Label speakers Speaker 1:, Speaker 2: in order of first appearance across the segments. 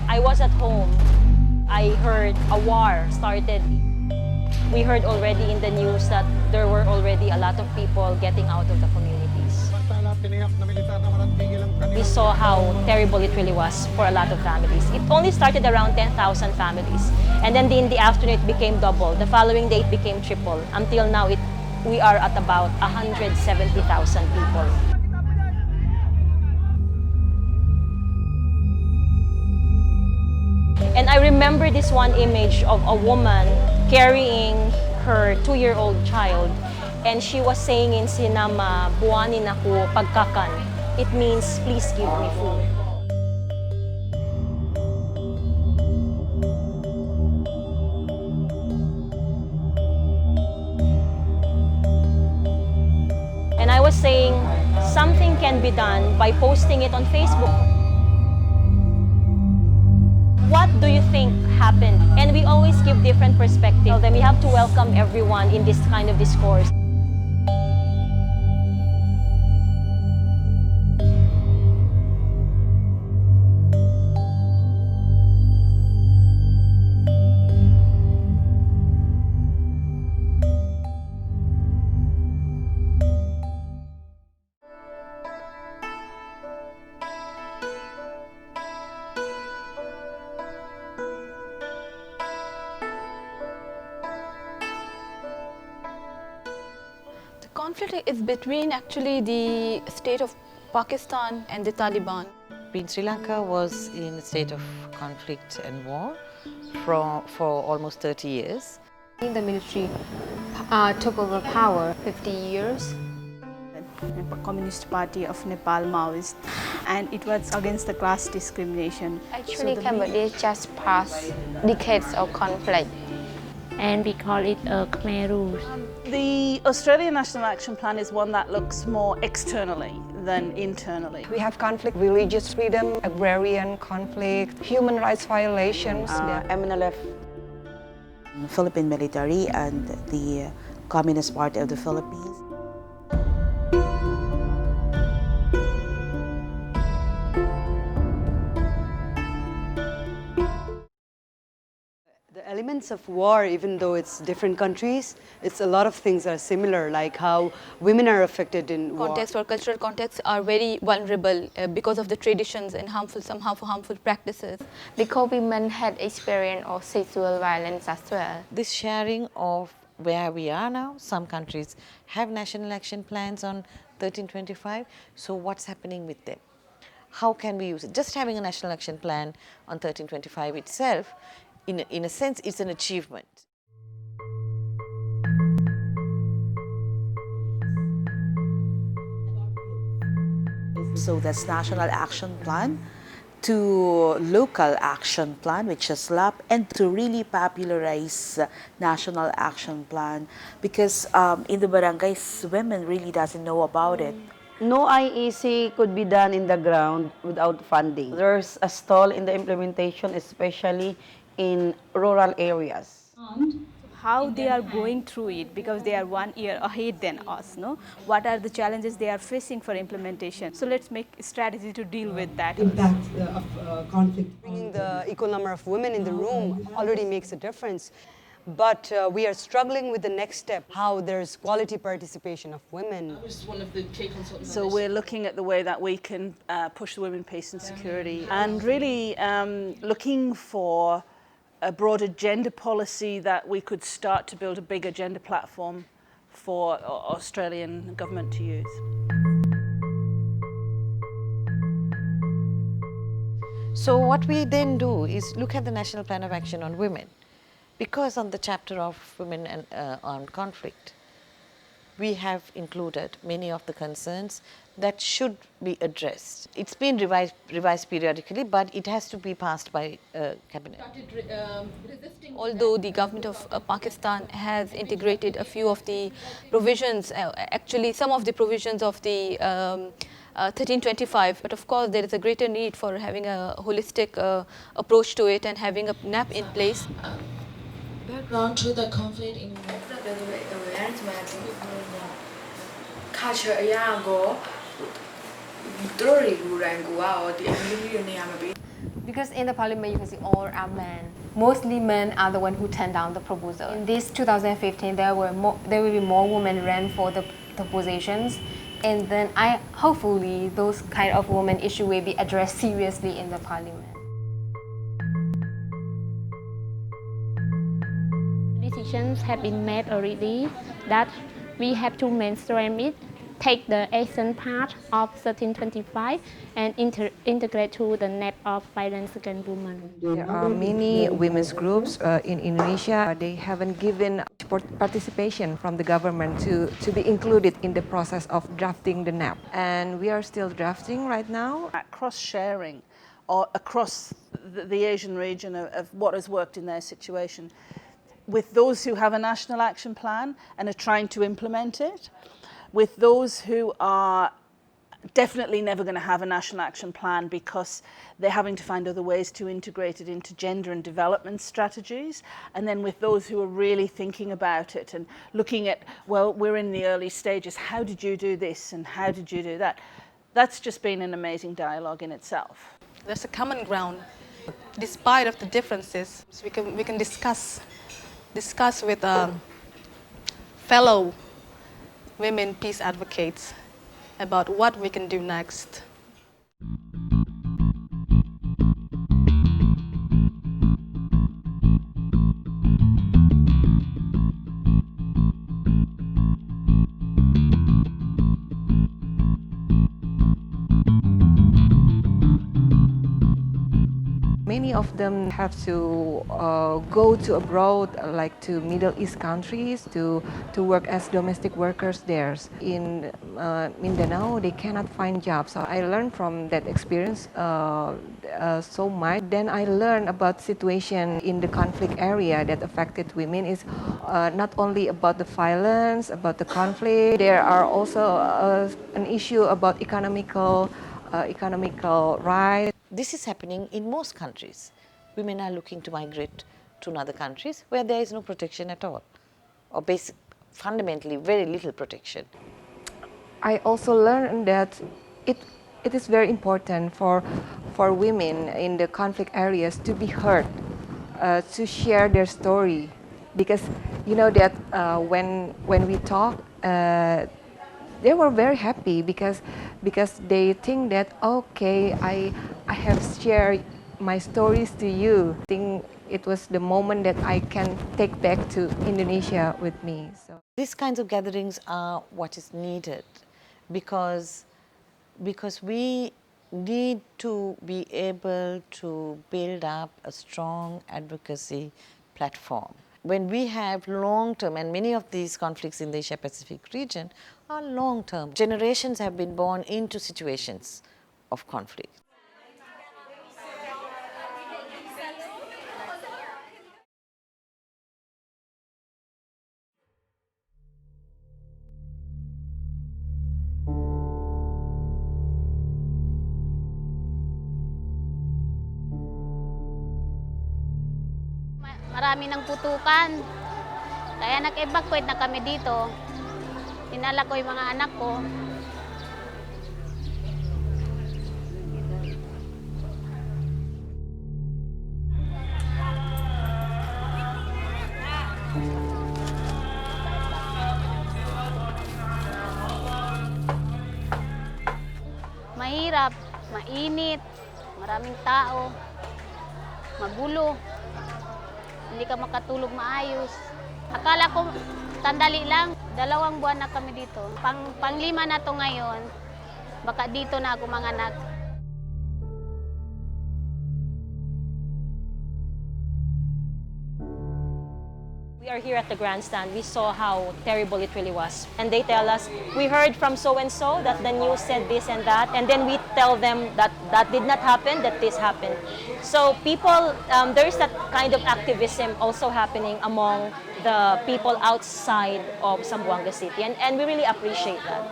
Speaker 1: I was at home. I heard a war started. We heard already in the news that there were already a lot of people getting out of the communities. We saw how terrible it really was for a lot of families. It only started around 10,000 families. And then in the afternoon, it became double. The following day, it became triple. Until now, we are at about 170,000 people. And I remember this one image of a woman carrying her 2-year-old child, and she was saying in Sinama, "Buwanin ako pagkakan." It means, please give me food. And I was saying, something can be done by posting it on Facebook. What do you think happened? And we always give different perspectives. Then we have to welcome everyone in this kind of discourse.
Speaker 2: Conflict is between actually the state of Pakistan and the Taliban.
Speaker 3: Sri Lanka was in a state of conflict and war for almost 30 years.
Speaker 4: The military took over power 50 years.
Speaker 5: The Communist Party of Nepal Maoist, and it was against the class discrimination.
Speaker 4: Actually, Cambodia just passed decades of conflict.
Speaker 6: And we call it a Khmer Rouge.
Speaker 7: The Australian National Action Plan is one that looks more externally than internally.
Speaker 8: We have conflict, religious freedom, agrarian conflict, human rights violations.
Speaker 9: MNLF, Philippine military, and the Communist Party of the Philippines.
Speaker 10: The elements of war, even though it's different countries, it's a lot of things are similar, like how women are affected in war.
Speaker 2: Context or cultural contexts are very vulnerable because of the traditions and some harmful practices.
Speaker 4: Because women had experience of sexual violence as well.
Speaker 3: This sharing of where we are now, some countries have national action plans on 1325, so what's happening with them? How can we use it? Just having a national action plan on 1325 itself, in a sense, it's an achievement.
Speaker 9: So that's National Action Plan to Local Action Plan, which is SLAP, and to really popularize National Action Plan, because in the barangays, women really doesn't know about it.
Speaker 11: No IEC could be done in the ground without funding. There's a stall in the implementation, especially in rural areas.
Speaker 5: How they are going through it, because they are 1 year ahead than us, no? What are the challenges they are facing for implementation? So let's make a strategy to deal with that.
Speaker 12: Impact of conflict.
Speaker 10: Bringing the equal number of women in the room already makes a difference. But we are struggling with the next step, how there's quality participation of women.
Speaker 7: I was one of the key consultants. So we're looking at the way that we can push the women, peace and security, and really looking for a broader gender policy that we could start to build a bigger gender platform for Australian government to use.
Speaker 3: So what we then do is look at the National Plan of Action on Women, because on the chapter of Women and Armed Conflict, we have included many of the concerns that should be addressed. It's been revised periodically, but it has to be passed by Cabinet.
Speaker 2: Although the government of Pakistan has integrated a few of the provisions, actually some of the provisions of the 1325, but of course there is a greater need for having a holistic approach to it and having a NAP in place.
Speaker 13: Background to the conflict in culture
Speaker 4: Because in the parliament you can see all are men. Mostly men are the one who turned down the proposal. In this 2015 there will be more women ran for the positions, and then hopefully those kind of women issue will be addressed seriously in the parliament.
Speaker 6: Decisions have been made already that we have to mainstream it, take the action part of 1325 and integrate to the NAP of violence against women.
Speaker 8: There are many women's groups in Indonesia. They haven't given participation from the government to be included in the process of drafting the NAP. And we are still drafting right now.
Speaker 7: Cross-sharing or across the Asian region of what has worked in their situation with those who have a national action plan and are trying to implement it, with those who are definitely never going to have a national action plan because they're having to find other ways to integrate it into gender and development strategies, and then with those who are really thinking about it and looking at, well, we're in the early stages, how did you do this and how did you do that? That's just been an amazing dialogue in itself.
Speaker 2: There's a common ground. Despite of the differences, we can discuss with fellow women peace advocates about what we can do next.
Speaker 8: Many of them have to go to abroad, like to Middle East countries, to work as domestic workers there. In Mindanao, they cannot find jobs. So I learned from that experience so much. Then I learned about situation in the conflict area that affected women is not only about the violence, about the conflict. There are also an issue about economical rights.
Speaker 3: This is happening in most countries. Women are looking to migrate to other countries where there is no protection at all, or fundamentally very little protection.
Speaker 8: I also learned that it is very important for women in the conflict areas to be heard, to share their story, because you know that when we talk, they were very happy because they think that, okay, I have shared my stories to you. I think it was the moment that I can take back to Indonesia with me. So
Speaker 3: these kinds of gatherings are what is needed because we need to be able to build up a strong advocacy platform. When we have long-term, and many of these conflicts in the Asia-Pacific region are long-term. Generations have been born into situations of conflict.
Speaker 14: Marami ng putukan. Kaya nag-evacuate na kami dito. Dinala ko yung mga anak ko. Mahirap, mainit, maraming tao, magulo. Hindi ka makatulog maayos. Akala ko sandali lang, 2 buwan na kami dito. Pang-5 na to ngayon, baka dito na ako manganak.
Speaker 1: We are here at the grandstand. We saw how terrible it really was. And they tell us, we heard from so-and-so that the news said this and that. And then we tell them that that did not happen, that this happened. So people, there's that kind of activism also happening among the people outside of Zamboanga City. And we really appreciate that.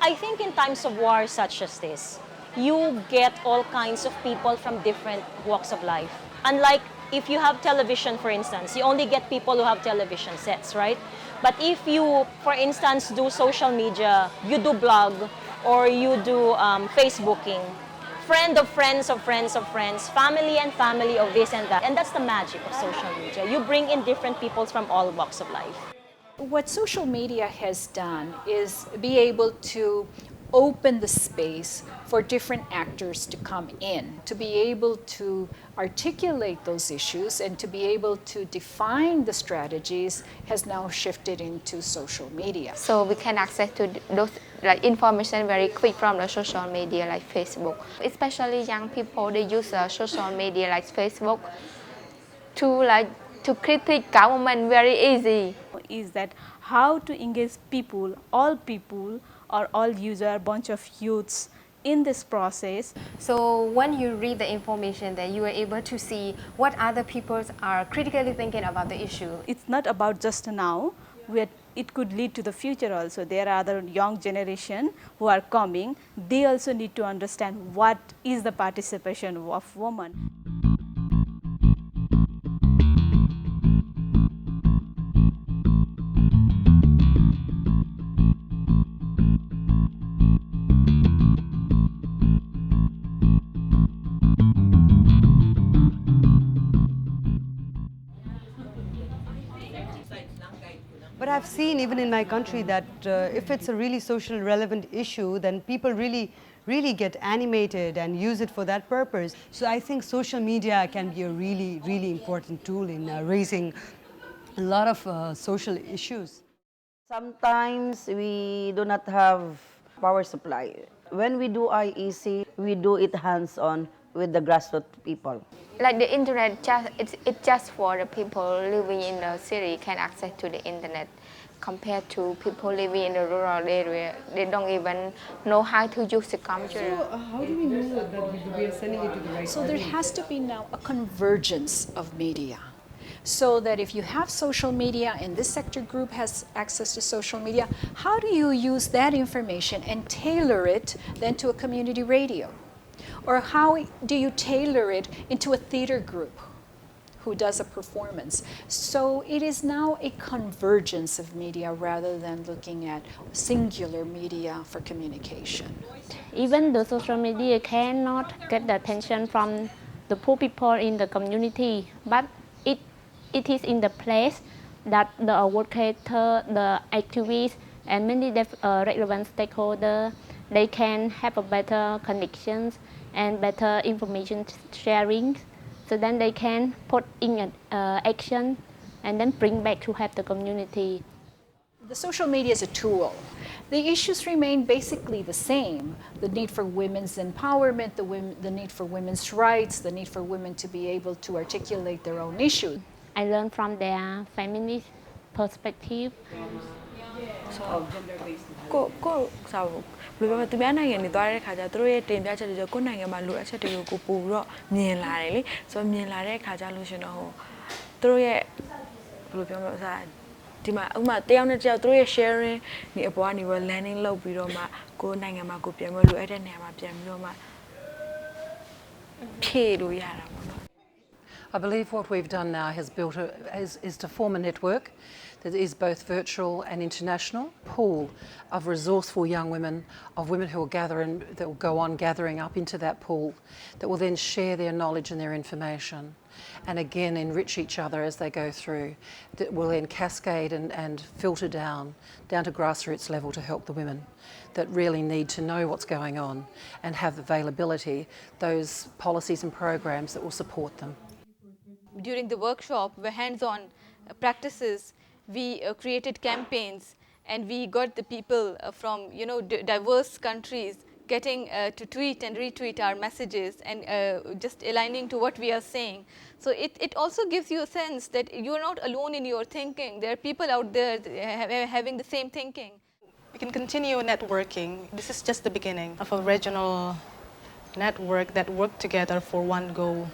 Speaker 1: I think in times of war such as this, you get all kinds of people from different walks of life. Unlike if you have television, for instance, you only get people who have television sets, right? But if you, for instance, do social media, you do blog, or you do Facebooking, friend of friends of friends of friends, family and family of this and that. And that's the magic of social media. You bring in different peoples from all walks of life.
Speaker 15: What social media has done is be able to open the space for different actors to come in, to be able to articulate those issues and to be able to define the strategies has now shifted into social media.
Speaker 8: So we can access to those like information very quick from the social media like Facebook. Especially young people, they use social media like Facebook to critique government very easy.
Speaker 5: Is that how to engage people, or all user, bunch of youths in this process.
Speaker 4: So when you read the information, then you are able to see what other people are critically thinking about the issue.
Speaker 5: It's not about just now, it could lead to the future also. There are other young generation who are coming. They also need to understand what is the participation of women.
Speaker 10: But I've seen even in my country that if it's a really social relevant issue, then people really get animated and use it for that purpose. So I think social media can be a really important tool in raising a lot of social issues.
Speaker 11: Sometimes we do not have power supply. When we do IEC, we do it hands-on with the grassroots people.
Speaker 8: Like the internet, it's just for the people living in the city can access to the internet. Compared to people living in the rural area, they don't even know how to use the computer.
Speaker 10: So how do we know that we are sending it to the right?
Speaker 15: So there has to be now a convergence of media. So that if you have social media and this sector group has access to social media, how do you use that information and tailor it then to a community radio? Or how do you tailor it into a theater group who does a performance? So it is now a convergence of media rather than looking at singular media for communication.
Speaker 6: Even the social media cannot get the attention from the poor people in the community, but it is in the place that the advocators, the activists, and many relevant stakeholders, they can have a better connections and better information sharing, so then they can put in action and then bring back to help the community.
Speaker 15: The social media is a tool. The issues remain basically the same. The need for women's empowerment, the need for women's rights, the need for women to be able to articulate their own issues.
Speaker 6: I learned from their feminist perspective.
Speaker 16: သူများနိုင်ငံတွေသွားတဲ့ခါကျသူတို့ရဲ့တင်ပြချက်တွေကိုယ့်နိုင်ငံမှာလိုအပ်ချက်တွေကိုပို့ပြီးတော့မြင်လာတယ်လေဆိုတော့မြင်လာတဲ့ခါကျလို့ရှင်တော့သူတို့ရဲ့ဘယ်လိုပြောမလဲအစားဒီမှာဥပမာတယောက်နဲ့တယောက်သူတို့ရဲ့ sharing ဒီအပေါ်ကနေပြီး landing လုပ်ပြီးတော့မှကိုယ့်နိုင်ငံမှာကိုပြန်ပြီးလိုအပ်တဲ့နေရာမှာပြန်ပြီးတော့မှဖြည့်လို့ရတာပေါ့နော်
Speaker 17: I believe what we've done now has is to form a network that is both virtual and international pool of resourceful young women, of women who will gather and that will go on gathering up into that pool, that will then share their knowledge and their information, and again enrich each other as they go through. That will then cascade and filter down to grassroots level to help the women that really need to know what's going on and have availability, those policies and programs that will support them.
Speaker 2: During the workshop, where hands-on practices, we created campaigns and we got the people from diverse countries getting to tweet and retweet our messages and just aligning to what we are saying. So it also gives you a sense that you're not alone in your thinking. There are people out there having the same thinking.
Speaker 18: We can continue networking. This is just the beginning of a regional network that work together for one goal.